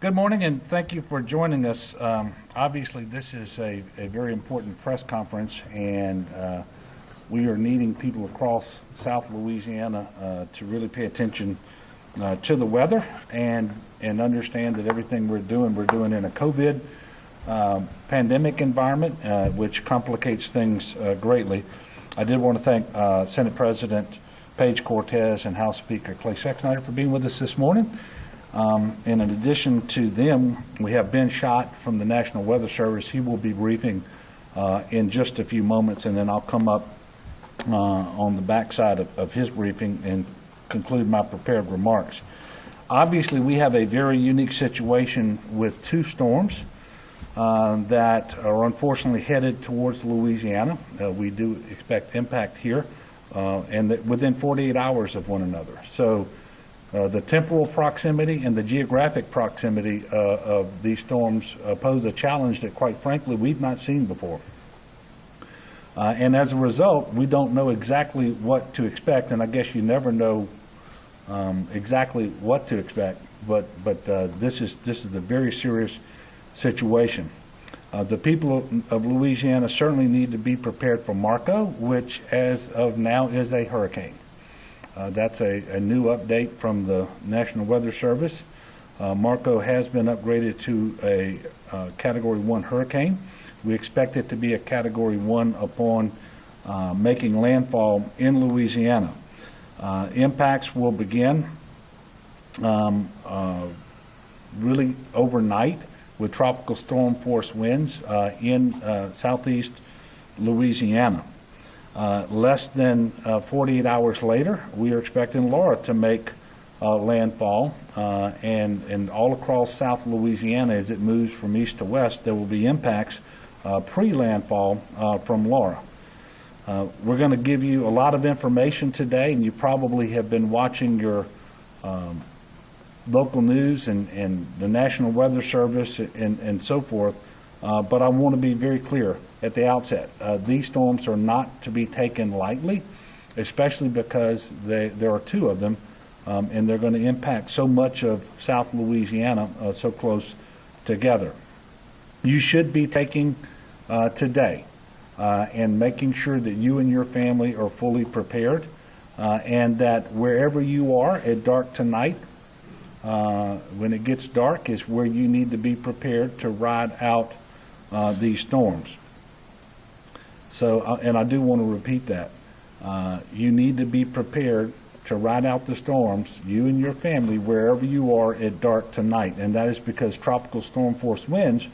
Good morning, and thank you for joining us. Obviously, this is a very important press conference, and we are needing people across South Louisiana to really pay attention to the weather and understand that everything we're doing in a COVID pandemic environment, which complicates things greatly. I did want to thank Senate President Paige Cortez and House Speaker Clay Sexsnyder for being with us this morning. And in addition to them, we have Ben Schott from the National Weather Service. He will be briefing in just a few moments, and then I'll come up on the backside of his briefing and conclude my prepared remarks. Obviously, we have a very unique situation with two storms that are unfortunately headed towards Louisiana. We do expect impact here and within 48 hours of one another. So the temporal proximity and the geographic proximity of these storms pose a challenge that, quite frankly, we've not seen before. And as a result, we don't know exactly what to expect, and I guess you never know exactly what to expect, but this is a very serious situation. The people of Louisiana certainly need to be prepared for Marco, which as of now is a hurricane. That's a new update from the National Weather Service. Marco has been upgraded to a Category 1 hurricane. We expect it to be a Category 1 upon making landfall in Louisiana. Impacts will begin really overnight with tropical storm force winds in southeast Louisiana. Less than 48 hours later, we are expecting Laura to make landfall, and all across South Louisiana as it moves from east to west, there will be impacts pre-landfall from Laura. We're going to give you a lot of information today, and you probably have been watching your local news and the National Weather Service and so forth, but I want to be very clear at the outset. These storms are not to be taken lightly, especially because there are two of them, and they're going to impact so much of South Louisiana so close together. You should be taking today and making sure that you and your family are fully prepared, and that wherever you are at dark tonight, when it gets dark, is where you need to be prepared to ride out these storms. So, and I do want to repeat that. You need to be prepared to ride out the storms, you and your family, wherever you are at dark tonight. And that is because tropical storm force winds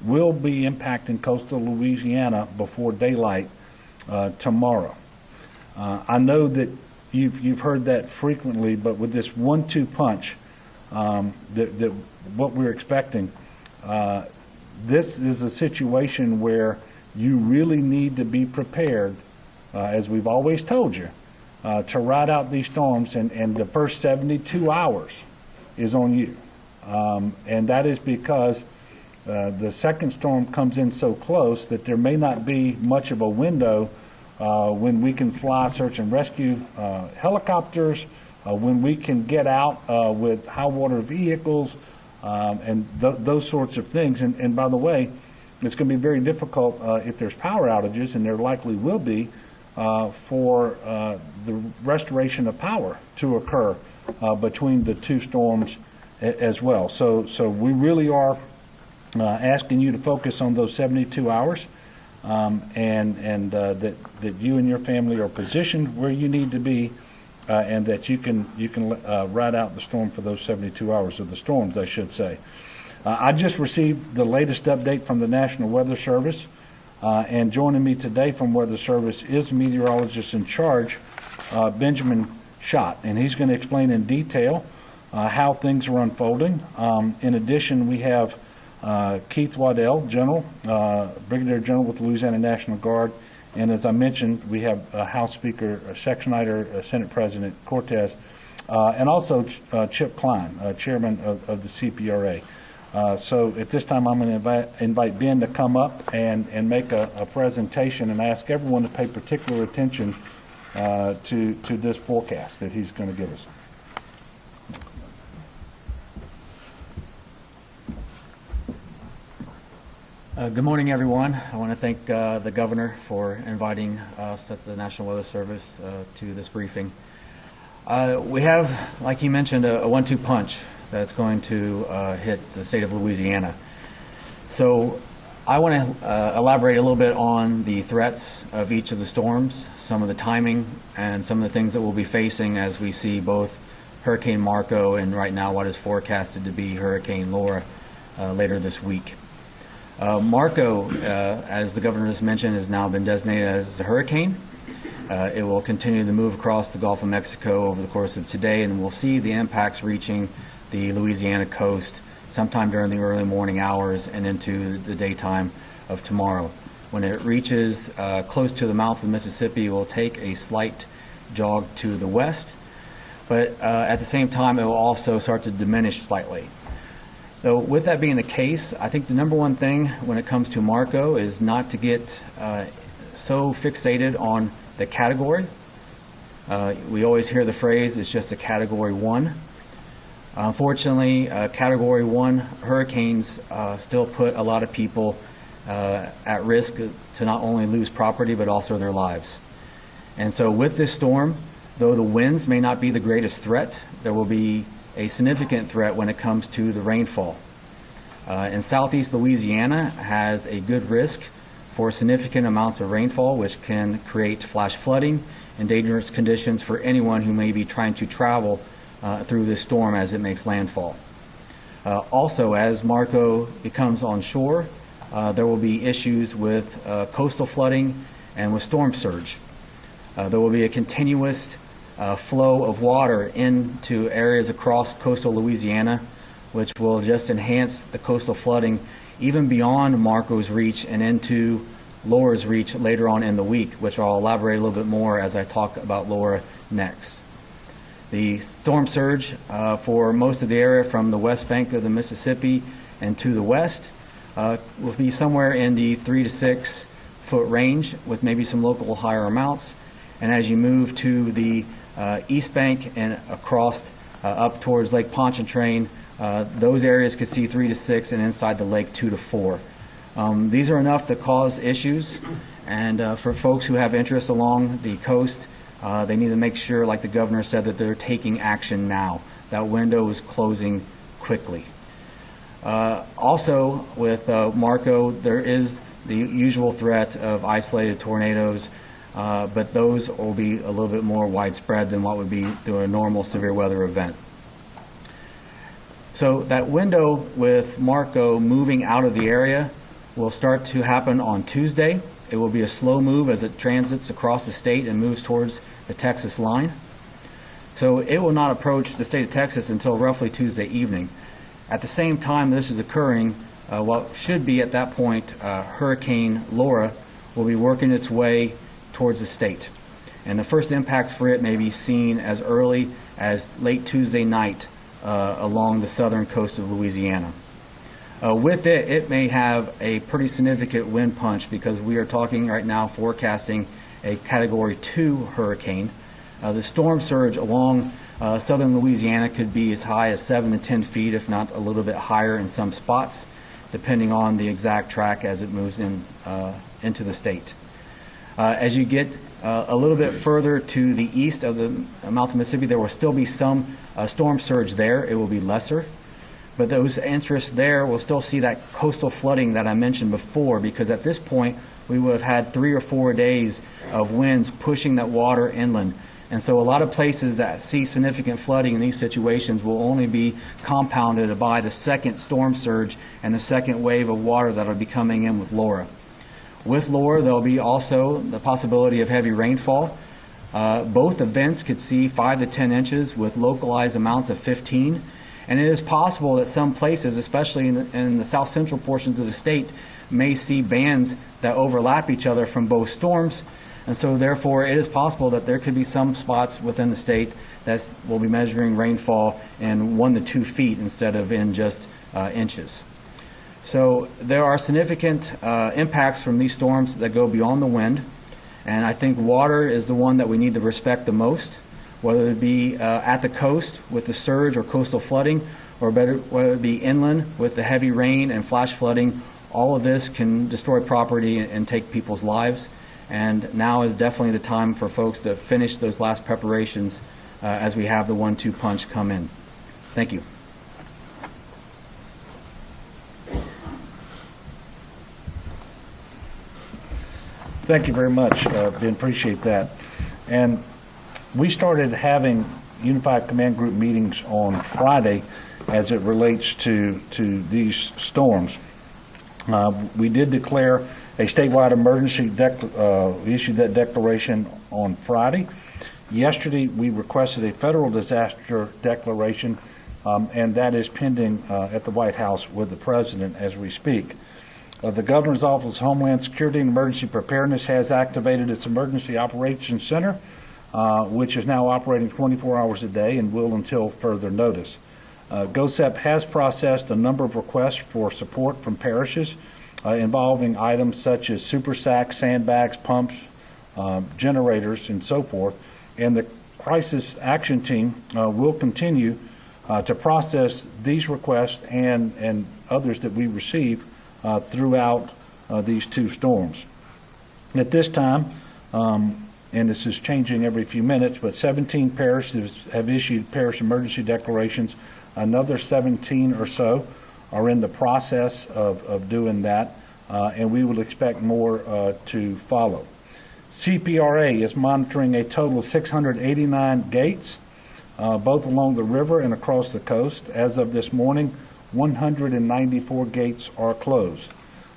will be impacting coastal Louisiana before daylight tomorrow. I know that you've heard that frequently, but with this 1-2 punch, that what we're expecting, this is a situation where you really need to be prepared, as we've always told you, to ride out these storms, and the first 72 hours is on you. And that is because the second storm comes in so close that there may not be much of a window when we can fly search and rescue helicopters, when we can get out with high water vehicles, and those sorts of things. And by the way, it's going to be very difficult if there's power outages, and there likely will be, for the restoration of power to occur between the two storms as well. So we really are asking you to focus on those 72 hours, and that you and your family are positioned where you need to be, and that you can ride out the storm for those 72 hours, of the storms, I should say. I just received the latest update from the National Weather Service, and joining me today from Weather Service is the meteorologist in charge, Benjamin Schott, and he's going to explain in detail how things are unfolding. In addition, we have Keith Waddell, Brigadier General with the Louisiana National Guard, and as I mentioned, we have House Speaker Sexsnyder, Senate President Cortez, and also Chip Klein, Chairman of the CPRA. So at this time, I'm going to invite Ben to come up and make a presentation, and ask everyone to pay particular attention to this forecast that he's going to give us. Good morning, everyone. I want to thank the governor for inviting us at the National Weather Service to this briefing. We have, like he mentioned, a 1-2 punch that's going to hit the state of Louisiana. So I want to elaborate a little bit on the threats of each of the storms, some of the timing, and some of the things that we'll be facing as we see both Hurricane Marco and right now what is forecasted to be Hurricane Laura later this week. Marco, as the governor just mentioned, has now been designated as a hurricane. It will continue to move across the Gulf of Mexico over the course of today, and we'll see the impacts reaching the Louisiana coast sometime during the early morning hours and into the daytime of tomorrow. When it reaches close to the mouth of the Mississippi, it will take a slight jog to the west, but at the same time, it will also start to diminish slightly. So with that being the case, I think the number one thing when it comes to Marco is not to get so fixated on the category. We always hear the phrase, it's just a Category 1. Unfortunately, Category 1 hurricanes still put a lot of people at risk to not only lose property but also their lives. And so with this storm, though the winds may not be the greatest threat, there will be a significant threat when it comes to the rainfall. In southeast Louisiana has a good risk for significant amounts of rainfall, which can create flash flooding and dangerous conditions for anyone who may be trying to travel through this storm as it makes landfall. Also, as Marco becomes on shore, there will be issues with coastal flooding and with storm surge. There will be a continuous flow of water into areas across coastal Louisiana, which will just enhance the coastal flooding even beyond Marco's reach and into Laura's reach later on in the week, which I'll elaborate a little bit more as I talk about Laura next. The storm surge for most of the area from the west bank of the Mississippi and to the west will be somewhere in the 3 to 6 foot range with maybe some local higher amounts. And as you move to the east bank and across up towards Lake Pontchartrain, those areas could see 3 to 6 and inside the lake 2 to 4. These are enough to cause issues, and for folks who have interest along the coast, they need to make sure, like the governor said, that they're taking action now. That window is closing quickly. Also with Marco, there is the usual threat of isolated tornadoes, but those will be a little bit more widespread than what would be through a normal severe weather event. So that window with Marco moving out of the area will start to happen on Tuesday. It will be a slow move as it transits across the state and moves towards the Texas line. So it will not approach the state of Texas until roughly Tuesday evening. At the same time this is occurring, what should be at that point Hurricane Laura will be working its way towards the state. And the first impacts for it may be seen as early as late Tuesday night along the southern coast of Louisiana. With it, it may have a pretty significant wind punch because we are talking right now forecasting a Category 2 hurricane. The storm surge along southern Louisiana could be as high as 7 to 10 feet, if not a little bit higher in some spots, depending on the exact track as it moves into the state. As you get a little bit further to the east of the mouth of Mississippi, there will still be some storm surge there. It will be lesser. But those interests there will still see that coastal flooding that I mentioned before, because at this point we would have had 3 or 4 days of winds pushing that water inland. And so a lot of places that see significant flooding in these situations will only be compounded by the second storm surge and the second wave of water that will be coming in with Laura. With Laura, there will be also the possibility of heavy rainfall. Both events could see 5 to 10 inches with localized amounts of 15. And it is possible that some places, especially in the south central portions of the state, may see bands that overlap each other from both storms. And so therefore it is possible that there could be some spots within the state that will be measuring rainfall in 1 to 2 feet instead of in just inches. So there are significant impacts from these storms that go beyond the wind. And I think water is the one that we need to respect the most, whether it be at the coast with the surge or coastal flooding, or whether it be inland with the heavy rain and flash flooding. all of this can destroy property and take people's lives. And now is definitely the time for folks to finish those last preparations as we have the 1-2 punch come in. Thank you. Thank you very much, Ben. Appreciate that. And we started having Unified Command Group meetings on Friday as it relates to these storms. We did declare a statewide emergency, issued that declaration on Friday. Yesterday, we requested a federal disaster declaration, and that is pending at the White House with the President as we speak. The Governor's Office of Homeland Security and Emergency Preparedness has activated its Emergency Operations Center, which is now operating 24 hours a day and will until further notice. GOSEP has processed a number of requests for support from parishes involving items such as super sacks, sandbags, pumps, generators, and so forth. And the Crisis Action Team will continue to process these requests and others that we receive throughout these two storms. At this time, and this is changing every few minutes, but 17 parishes have issued parish emergency declarations. Another 17 or so are in the process of doing that, and we will expect more to follow. CPRA is monitoring a total of 689 gates, both along the river and across the coast. As of this morning, 194 gates are closed.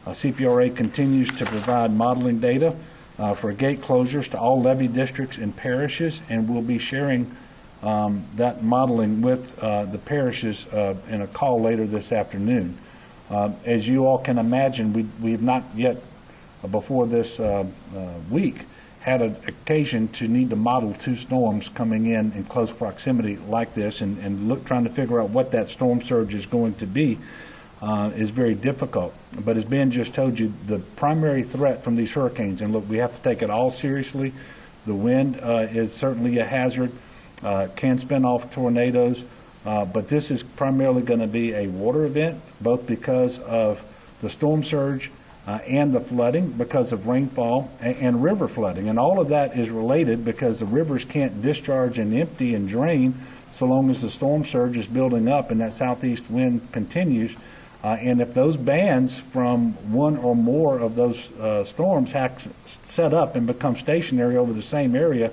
CPRA continues to provide modeling data for gate closures to all levee districts and parishes, and we'll be sharing that modeling with the parishes in a call later this afternoon. As you all can imagine, we have not yet, before this week, had an occasion to need to model two storms coming in close proximity like this, and trying to figure out what that storm surge is going to be is very difficult. But as Ben just told you, the primary threat from these hurricanes, and look, we have to take it all seriously. The wind is certainly a hazard, can spin off tornadoes, but this is primarily going to be a water event, both because of the storm surge and the flooding, because of rainfall and river flooding. And all of that is related because the rivers can't discharge and empty and drain so long as the storm surge is building up and that southeast wind continues. And if those bands from one or more of those storms set up and become stationary over the same area,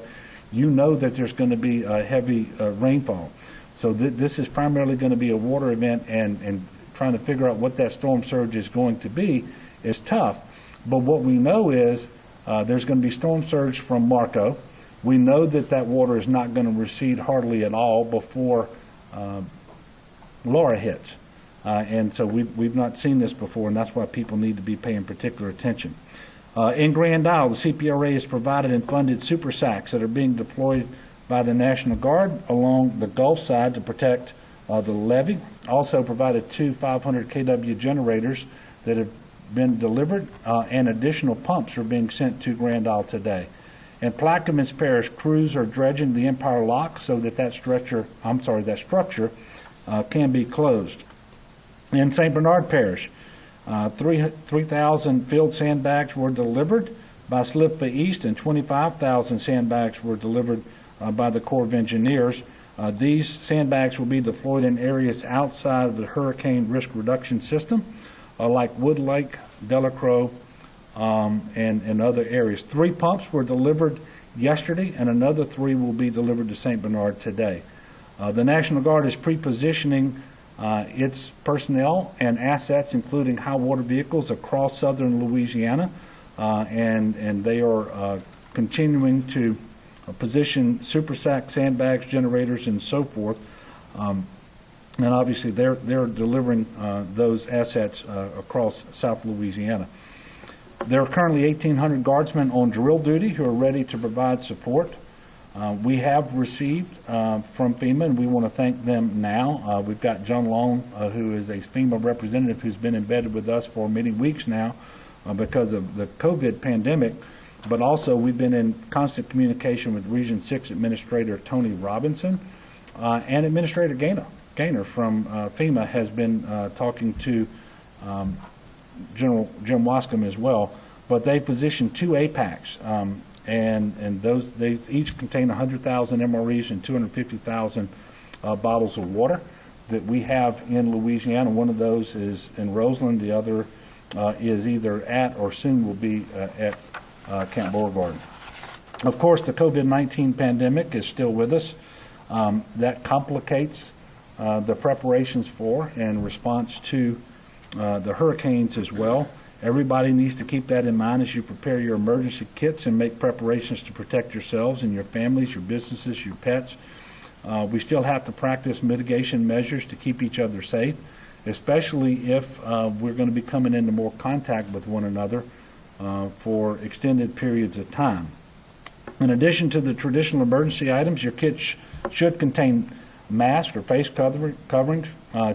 you know that there's going to be a heavy rainfall. So this is primarily going to be a water event, and trying to figure out what that storm surge is going to be is tough. But what we know is there's going to be storm surge from Marco. We know that water is not going to recede hardly at all before Laura hits. And so we've not seen this before, and that's why people need to be paying particular attention. In Grand Isle, the CPRA has provided and funded super sacks that are being deployed by the National Guard along the Gulf side to protect the levee. Also provided 2 500 kW generators that have been delivered, and additional pumps are being sent to Grand Isle today. In Plaquemines Parish, crews are dredging the Empire Lock so that structure can be closed. In St. Bernard Parish, 3,000 field sandbags were delivered by SLIPFA East, and 25,000 sandbags were delivered by the Corps of Engineers. These sandbags will be deployed in areas outside of the hurricane risk reduction system, like Wood Lake, Delacroix, and other areas. 3 pumps were delivered yesterday, and another 3 will be delivered to St. Bernard today. The National Guard is pre-positioning its personnel and assets, including high water vehicles, across southern Louisiana, and they are continuing to position super sack, sandbags, generators, and so forth. And obviously, they're delivering those assets across South Louisiana. There are currently 1,800 guardsmen on drill duty who are ready to provide support. We have received from FEMA, and we want to thank them now. We've got John Long, who is a FEMA representative who's been embedded with us for many weeks now because of the COVID pandemic. But also, we've been in constant communication with Region 6 Administrator Tony Robinson, and Administrator Gaynor from FEMA has been talking to General Jim Wascom as well, but they positioned 2 APACs, and they each contain 100,000 MREs and 250,000 bottles of water that we have in Louisiana. One of those is in Roseland. The other is either at or soon will be at Camp Beauregard. Of course, the COVID-19 pandemic is still with us. That complicates the preparations for and response to the hurricanes as well. Everybody needs to keep that in mind as you prepare your emergency kits and make preparations to protect yourselves and your families, your businesses, your pets. We still have to practice mitigation measures to keep each other safe, especially if we're going to be coming into more contact with one another for extended periods of time. In addition to the traditional emergency items, your kit should contain masks or face coverings,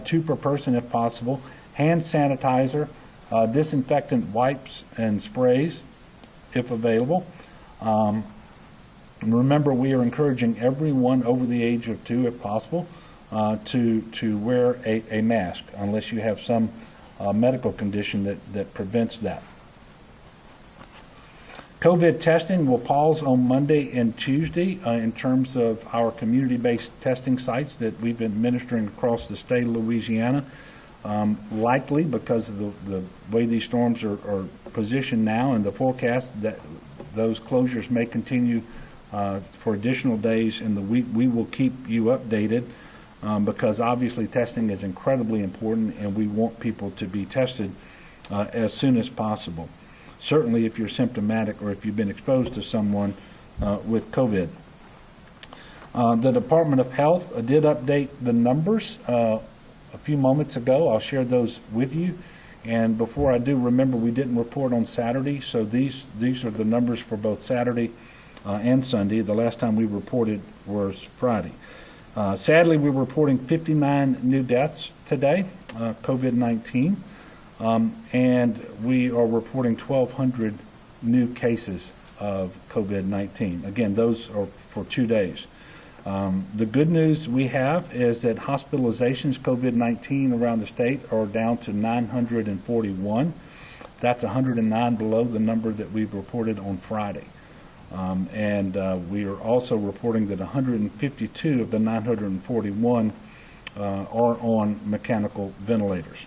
2 per person if possible, hand sanitizer, disinfectant wipes and sprays if available. And remember, we are encouraging everyone over the age of 2, if possible, to wear a mask unless you have some medical condition that prevents that. COVID testing will pause on Monday and Tuesday in terms of our community-based testing sites that we've been administering across the state of Louisiana. Likely because of the way these storms are positioned now and the forecast that those closures may continue for additional days in the week. We will keep you updated because obviously testing is incredibly important and we want people to be tested as soon as possible. Certainly if you're symptomatic or if you've been exposed to someone with COVID. The Department of Health did update the numbers a few moments ago. I'll share those with you. And before I do, remember we didn't report on Saturday, so these are the numbers for both Saturday and Sunday. The last time we reported was Friday. Sadly, we're reporting 59 new deaths today, COVID-19, and we are reporting 1,200 new cases of COVID-19. Again, those are for 2 days. The good news we have is that hospitalizations COVID-19 around the state are down to 941. That's 109 below the number that we've reported on Friday. And we are also reporting that 152 of the 941 are on mechanical ventilators.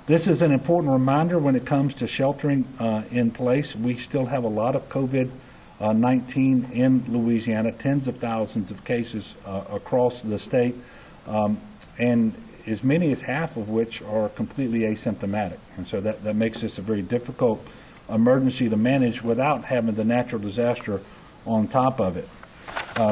This is an important reminder when it comes to sheltering in place. We still have a lot of COVID-19 in Louisiana, tens of thousands of cases across the state, and as many as half of which are completely asymptomatic. And so that makes this a very difficult emergency to manage without having the natural disaster on top of it.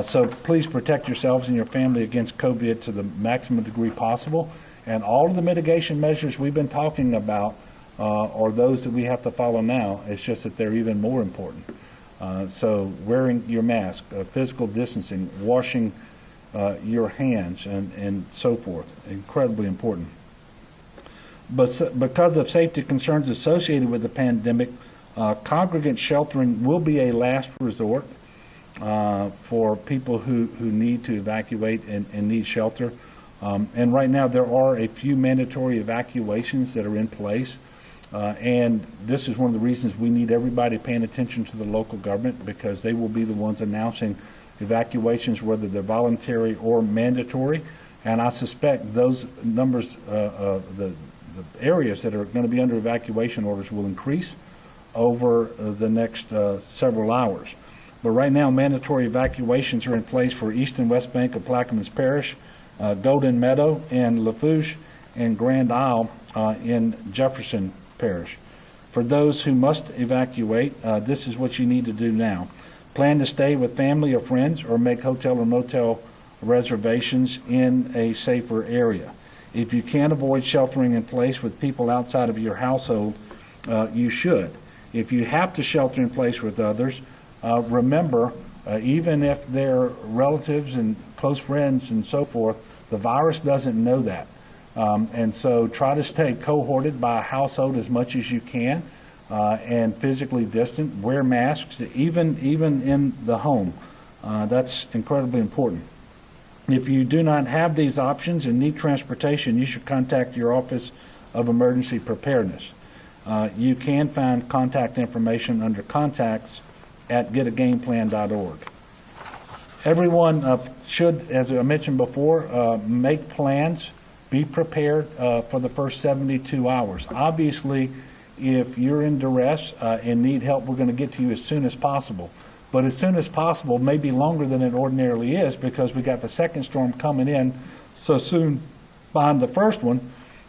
So please protect yourselves and your family against COVID to the maximum degree possible. And all of the mitigation measures we've been talking about are those that we have to follow now. It's just that they're even more important. So wearing your mask, physical distancing, washing your hands, and so forth, incredibly important. But because of safety concerns associated with the pandemic, congregate sheltering will be a last resort for people who need to evacuate and need shelter. And right now there are a few mandatory evacuations that are in place. And this is one of the reasons we need everybody paying attention to the local government, because they will be the ones announcing evacuations, whether they're voluntary or mandatory. And I suspect those numbers, the areas that are going to be under evacuation orders will increase over the next several hours. But right now, mandatory evacuations are in place for East and West Bank of Plaquemines Parish, Golden Meadow and Lafourche, and Grand Isle in Jefferson Parish. For those who must evacuate, this is what you need to do now. Plan to stay with family or friends or make hotel or motel reservations in a safer area. If you can't avoid sheltering in place with people outside of your household, you should. If you have to shelter in place with others, remember, even if they're relatives and close friends and so forth, the virus doesn't know that. And so try to stay cohorted by a household as much as you can and physically distant. Wear masks, even in the home. That's incredibly important. If you do not have these options and need transportation, you should contact your office of emergency preparedness. You can find contact information under contacts at getagameplan.org. Everyone should, as I mentioned before, make plans, be prepared for the first 72 hours. Obviously, if you're in duress and need help, we're going to get to you as soon as possible. But as soon as possible may be longer than it ordinarily is because we got the second storm coming in so soon behind the first one,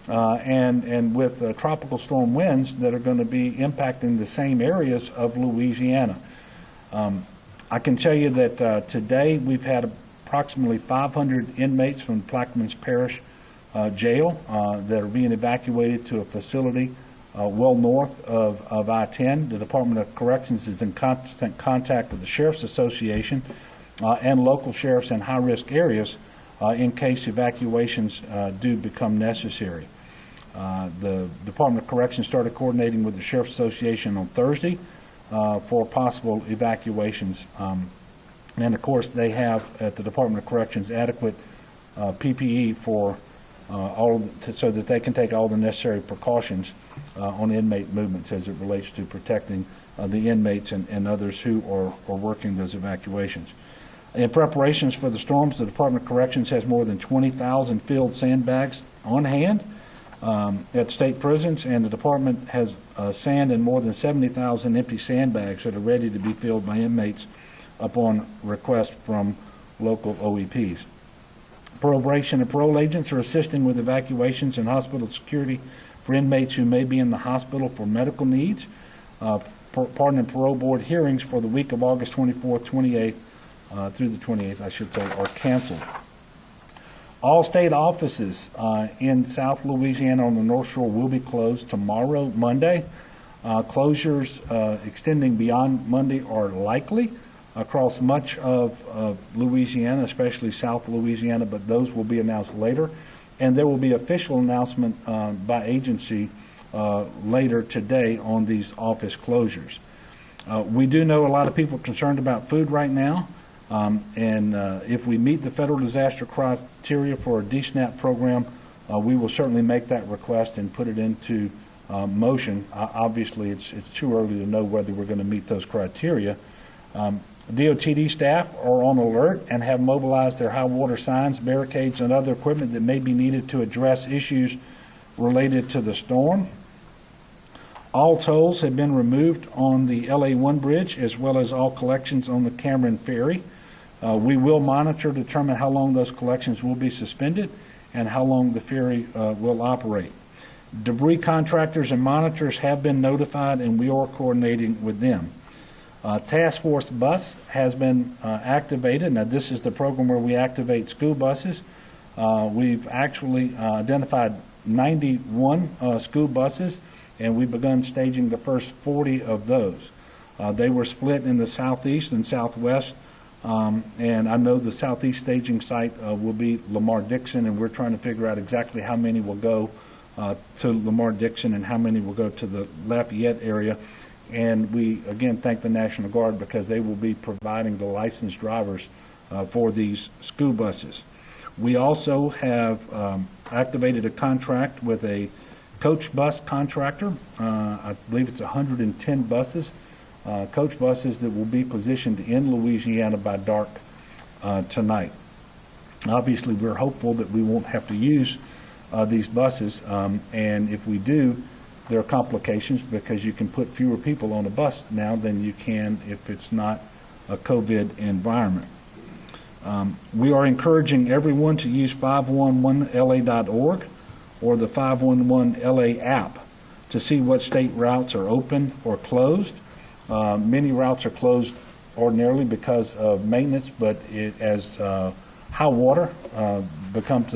and with tropical storm winds that are going to be impacting the same areas of Louisiana. I can tell you that today we've had approximately 500 inmates from Plaquemines Parish Jail that are being evacuated to a facility well north of I-10. The Department of Corrections is in constant contact with the Sheriff's Association and local sheriffs in high-risk areas in case evacuations do become necessary. The Department of Corrections started coordinating with the Sheriff's Association on Thursday for possible evacuations. And of course, they have at the Department of Corrections adequate PPE for so that they can take all the necessary precautions on inmate movements as it relates to protecting the inmates and others who are working those evacuations. In preparations for the storms, the Department of Corrections has more than 20,000 filled sandbags on hand at state prisons, and the department has sand and more than 70,000 empty sandbags that are ready to be filled by inmates upon request from local OEPs. Probation and parole agents are assisting with evacuations and hospital security for inmates who may be in the hospital for medical needs. Pardon and parole board hearings for the week of August 24th, 28th through the 28th, I should say, are canceled. All state offices in South Louisiana on the North Shore will be closed tomorrow, Monday. Closures extending beyond Monday are likely across much of Louisiana, especially South Louisiana, but those will be announced later. And there will be official announcement by agency later today on these office closures. We do know a lot of people are concerned about food right now. And if we meet the federal disaster criteria for a DSNAP program, we will certainly make that request and put it into motion. Obviously, it's too early to know whether we're going to meet those criteria. DOTD staff are on alert and have mobilized their high water signs, barricades, and other equipment that may be needed to address issues related to the storm. All tolls have been removed on the LA1 bridge, as well as all collections on the Cameron Ferry. We will monitor to determine how long those collections will be suspended and how long the ferry will operate. Debris contractors and monitors have been notified, and we are coordinating with them. Task Force Bus has been activated. Now, this is the program where we activate school buses. We've actually identified 91 school buses, and we've begun staging the first 40 of those. They were split in the southeast and southwest, and I know the southeast staging site will be Lamar-Dixon, and we're trying to figure out exactly how many will go to Lamar-Dixon and how many will go to the Lafayette area. And we, again, thank the National Guard because they will be providing the licensed drivers for these school buses. We also have activated a contract with a coach bus contractor. I believe it's 110 buses, coach buses that will be positioned in Louisiana by dark tonight. Obviously, we're hopeful that we won't have to use these buses, and if we do, there are complications because you can put fewer people on a bus now than you can if it's not a COVID environment. We are encouraging everyone to use 511la.org or the 511LA app to see what state routes are open or closed. Many routes are closed ordinarily because of maintenance, but as high water becomes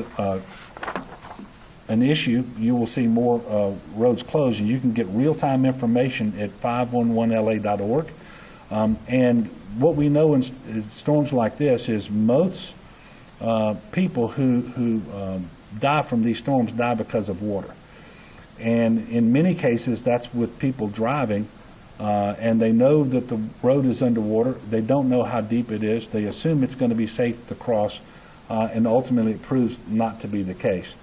an issue, you will see more roads closed, and you can get real-time information at 511la.org. And what we know in storms like this is most people who die from these storms die because of water. And in many cases, that's with people driving, and they know that the road is underwater. They don't know how deep it is. They assume it's going to be safe to cross, and ultimately it proves not to be the case.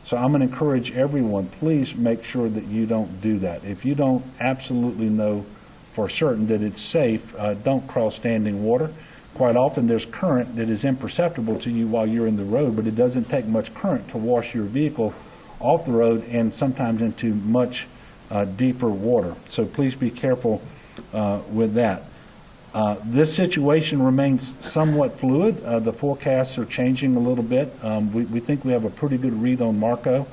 So I'm going to encourage everyone, please make sure that you don't do that. If you don't absolutely know for certain that it's safe, don't cross standing water. Quite often there's current that is imperceptible to you while you're in the road, but it doesn't take much current to wash your vehicle off the road and sometimes into much deeper water. So please be careful with that. This situation remains somewhat fluid. The forecasts are changing a little bit. We think we have a pretty good read on Marco.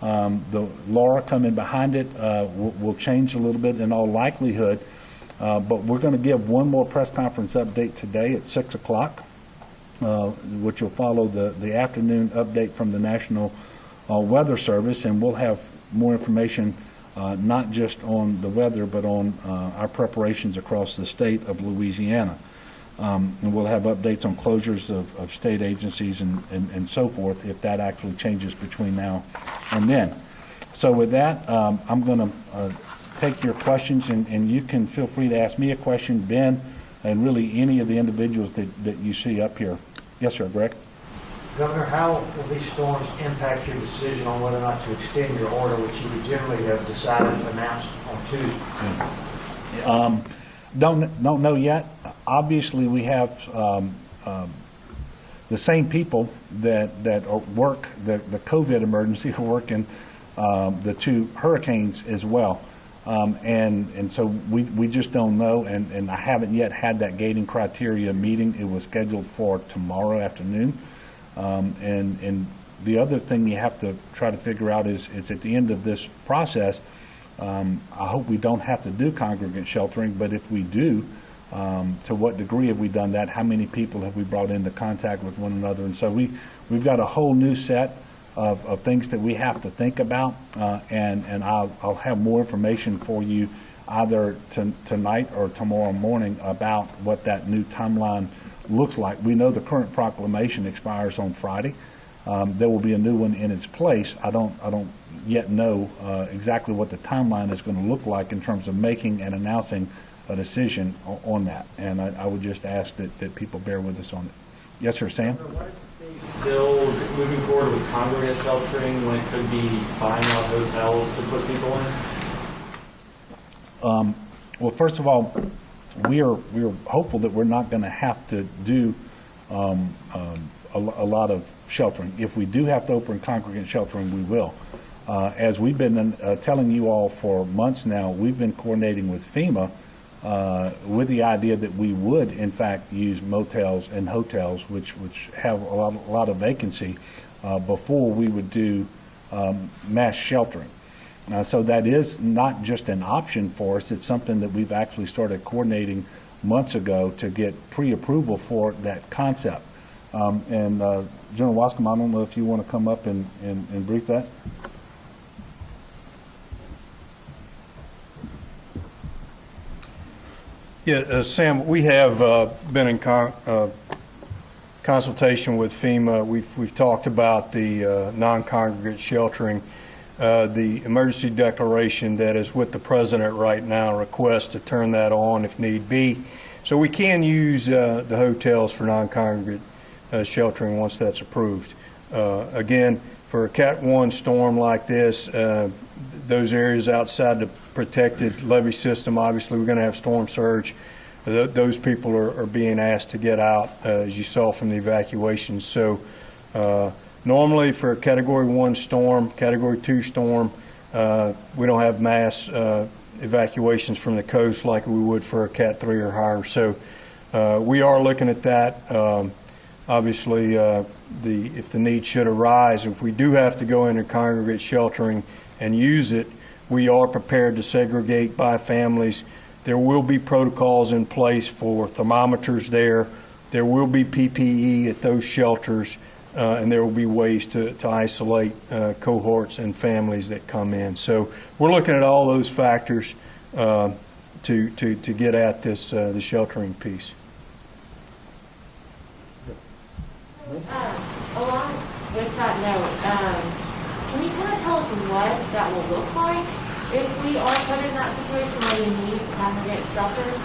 The Laura coming behind it will change a little bit in all likelihood. But we're going to give one more press conference update today at 6 o'clock, which will follow the afternoon update from the National Weather Service, and we'll have more information not just on the weather, but on our preparations across the state of Louisiana. And we'll have updates on closures of state agencies and so forth if that actually changes between now and then. So with that, I'm going to take your questions, and you can feel free to ask me a question, Ben, and really any of the individuals that you see up here. Yes, sir, Greg. Governor, how will these storms impact your decision on whether or not to extend your order, which you would generally have decided to announce on Tuesday? Don't know yet. Obviously, we have the same people that work the COVID emergency who work in the two hurricanes as well. And so we just don't know, and I haven't yet had that gating criteria meeting. It was scheduled for tomorrow afternoon. And the other thing you have to try to figure out is at the end of this process, I hope we don't have to do congregate sheltering, but if we do, to what degree have we done that? How many people have we brought into contact with one another? And so we've got a whole new set of things that we have to think about, and I'll have more information for you either tonight or tomorrow morning about what that new timeline looks like. We know the current proclamation expires on Friday. There will be a new one in its place. I don't yet know exactly what the timeline is going to look like in terms of making and announcing a decision on that. And I would just ask that people bear with us on it. Yes, sir, Sam? Still moving forward with congregate sheltering when it could be buying out hotels to put people in? Well, first of all, we are hopeful that we're not going to have to do a lot of sheltering. If we do have to open congregate sheltering, we will. As we've been telling you all for months now, we've been coordinating with FEMA with the idea that we would, in fact, use motels and hotels, which have a lot of vacancy, before we would do mass sheltering. So that is not just an option for us. It's something that we've actually started coordinating months ago to get pre-approval for that concept. And General Wascom, I don't know if you want to come up and brief that. Yeah, Sam, we have been in consultation with FEMA. We've talked about the non-congregate sheltering. The emergency declaration that is with the president right now requests to turn that on if need be. So we can use the hotels for non-congregate sheltering once that's approved. Again, for a Cat 1 storm like this, those areas outside the protected levee system, obviously we're going to have storm surge. Those people are being asked to get out, as you saw from the evacuations. So normally for a Category 1 storm, Category 2 storm, we don't have mass evacuations from the coast like we would for a Cat 3 or higher. So we are looking at that. Obviously, if the need should arise, if we do have to go into congregate sheltering and use it, we are prepared to segregate by families. There will be protocols in place for thermometers there. There will be PPE at those shelters, and there will be ways to isolate cohorts and families that come in. So we're looking at all those factors to get at this the sheltering piece. Along with that note, can you kind of tell us what that will look like if we are put in that situation where we need congregate shelters?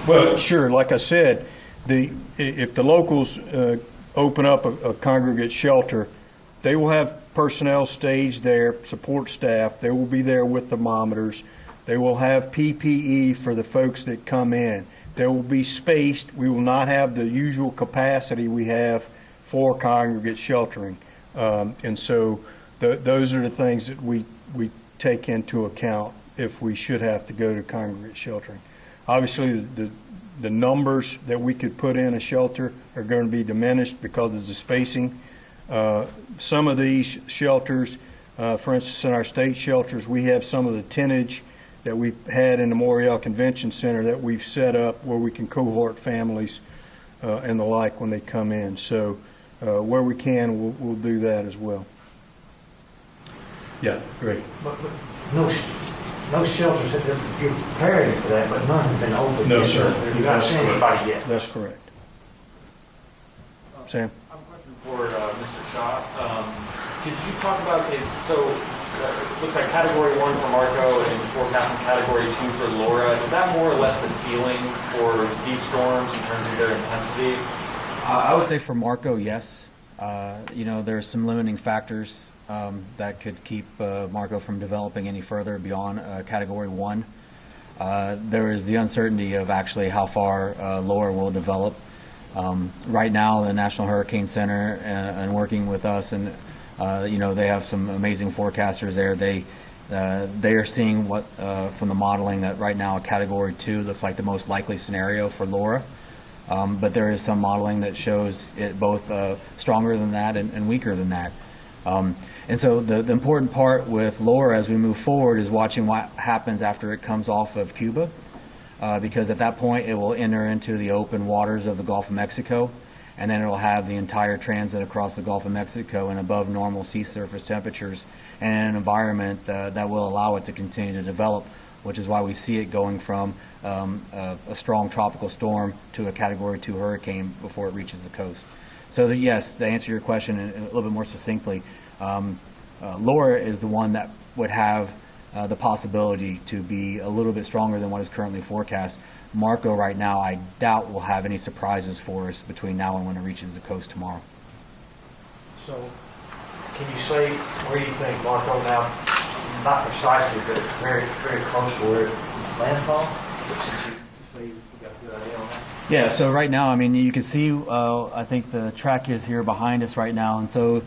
Well, sure. Like I said, if the locals open up a congregate shelter, they will have personnel staged there, support staff. They will be there with thermometers. They will have PPE for the folks that come in. They will be spaced. We will not have the usual capacity we have for congregate sheltering. And so those are the things that we take into account if we should have to go to congregate sheltering. Obviously, the numbers that we could put in a shelter are going to be diminished because of the spacing. Some of these shelters, for instance, in our state shelters, we have some of the tonnage that we've had in the Moriel Convention Center that we've set up where we can cohort families and the like when they come in. So where we can, we'll do that as well. Yeah, great. But no shelters, you're preparing for that, but none have been opened. No, yet. sir. You're not That's seeing correct. anybody yet. That's correct. Sam? I have a question for Mr. Shaw. Could you talk about it looks like Category 1 for Marco and forecasting Category 2 for Laura. Is that more or less the ceiling for these storms in terms of their intensity? I would say for Marco, yes. There's some limiting factors that could keep Marco from developing any further beyond Category 1. There is the uncertainty of actually how far Laura will develop. Right now, the National Hurricane Center and working with us, and they have some amazing forecasters there. They are seeing what from the modeling that right now a Category 2 looks like the most likely scenario for Laura. But there is some modeling that shows it both stronger than that and weaker than that. And so the important part with Laura as we move forward is watching what happens after it comes off of Cuba, because at that point it will enter into the open waters of the Gulf of Mexico, and then it will have the entire transit across the Gulf of Mexico and above normal sea surface temperatures and in an environment that will allow it to continue to develop, which is why we see it going from a strong tropical storm to a Category 2 hurricane before it reaches the coast. So yes, to answer your question a little bit more succinctly, Laura is the one that would have the possibility to be a little bit stronger than what is currently forecast. Marco right now, I doubt will have any surprises for us between now and when it reaches the coast tomorrow. So, can you say where you think Marco now, not precisely, but very, very close to where landfall? Since you say you got a good idea on that. Yeah, so right now, I mean, you can see, I think the track is here behind us right now. And so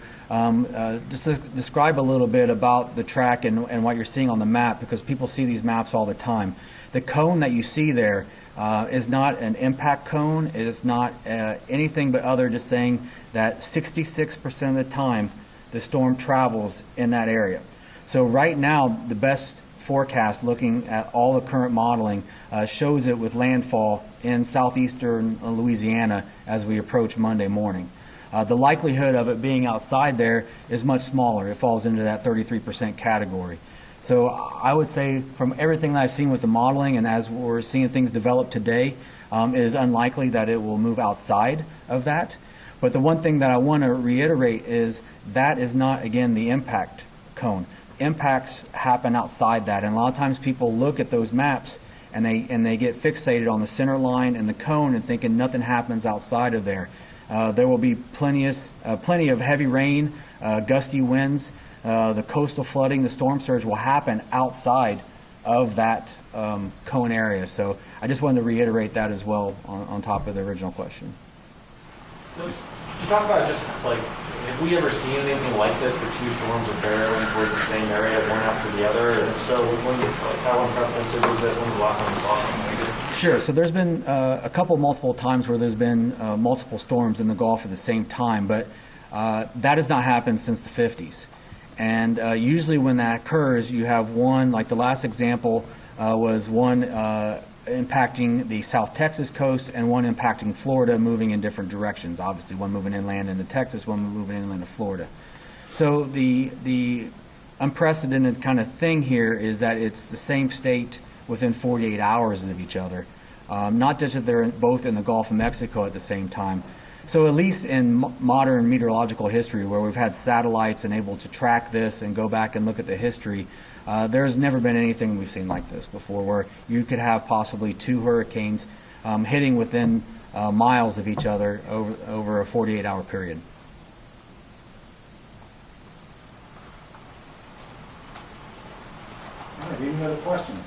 just to describe a little bit about the track and what you're seeing on the map, because people see these maps all the time. The cone that you see there is not an impact cone. It is not anything but other just saying that 66% of the time the storm travels in that area. So right now, the best forecast looking at all the current modeling shows it with landfall in southeastern Louisiana as we approach Monday morning. The likelihood of it being outside there is much smaller. It falls into that 33% category. So I would say from everything that I've seen with the modeling and as we're seeing things develop today, it is unlikely that it will move outside of that. But the one thing that I want to reiterate is that is not, again, the impact cone. Impacts happen outside that, and a lot of times people look at those maps and they get fixated on the center line and the cone and thinking nothing happens outside of there. There will be plenty of heavy rain, gusty winds. The coastal flooding, the storm surge will happen outside of that cone area. So I just wanted to reiterate that as well on top of the original question. Let's talk about just like, have we ever seen anything like this where two storms are barreling towards the same area, one after the other? And if so, how unprecedented was it? When was the last time we saw something like this? Sure. So there's been multiple times where there's been multiple storms in the Gulf at the same time, but that has not happened since the 50s. And usually when that occurs, you have one, like the last example was one impacting the South Texas coast and one impacting Florida, moving in different directions. Obviously, one moving inland into Texas, one moving inland to Florida. So the unprecedented kind of thing here is that it's the same state within 48 hours of each other. Not just that they're both in the Gulf of Mexico at the same time. So at least in modern meteorological history, where we've had satellites and able to track this and go back and look at the history, there's never been anything we've seen like this before, where you could have possibly two hurricanes hitting within miles of each other over a 48-hour period. Have you any other questions?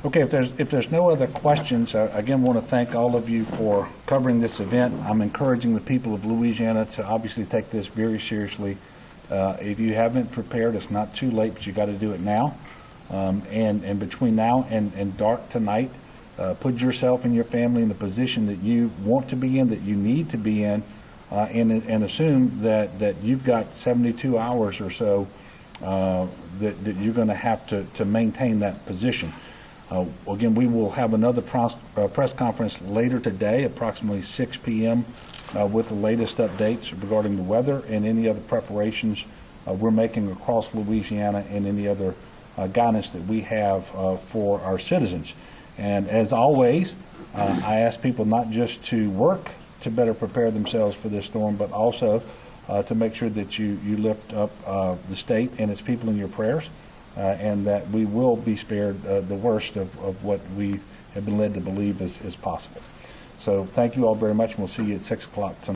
Okay, if there's no other questions, I again want to thank all of you for covering this event. I'm encouraging the people of Louisiana to obviously take this very seriously. If you haven't prepared, it's not too late, but you got to do it now. And between now and dark tonight, put yourself and your family in the position that you want to be in, that you need to be in, and assume that you've got 72 hours or so that you're going to have to maintain that position. Again, we will have another press conference later today, approximately 6 p.m., with the latest updates regarding the weather and any other preparations we're making across Louisiana and any other guidance that we have for our citizens. And as always, I ask people not just to work to better prepare themselves for this storm, but also to make sure that you lift up the state and its people in your prayers. And that we will be spared the worst of what we have been led to believe is possible. So thank you all very much, and we'll see you at 6 o'clock tonight.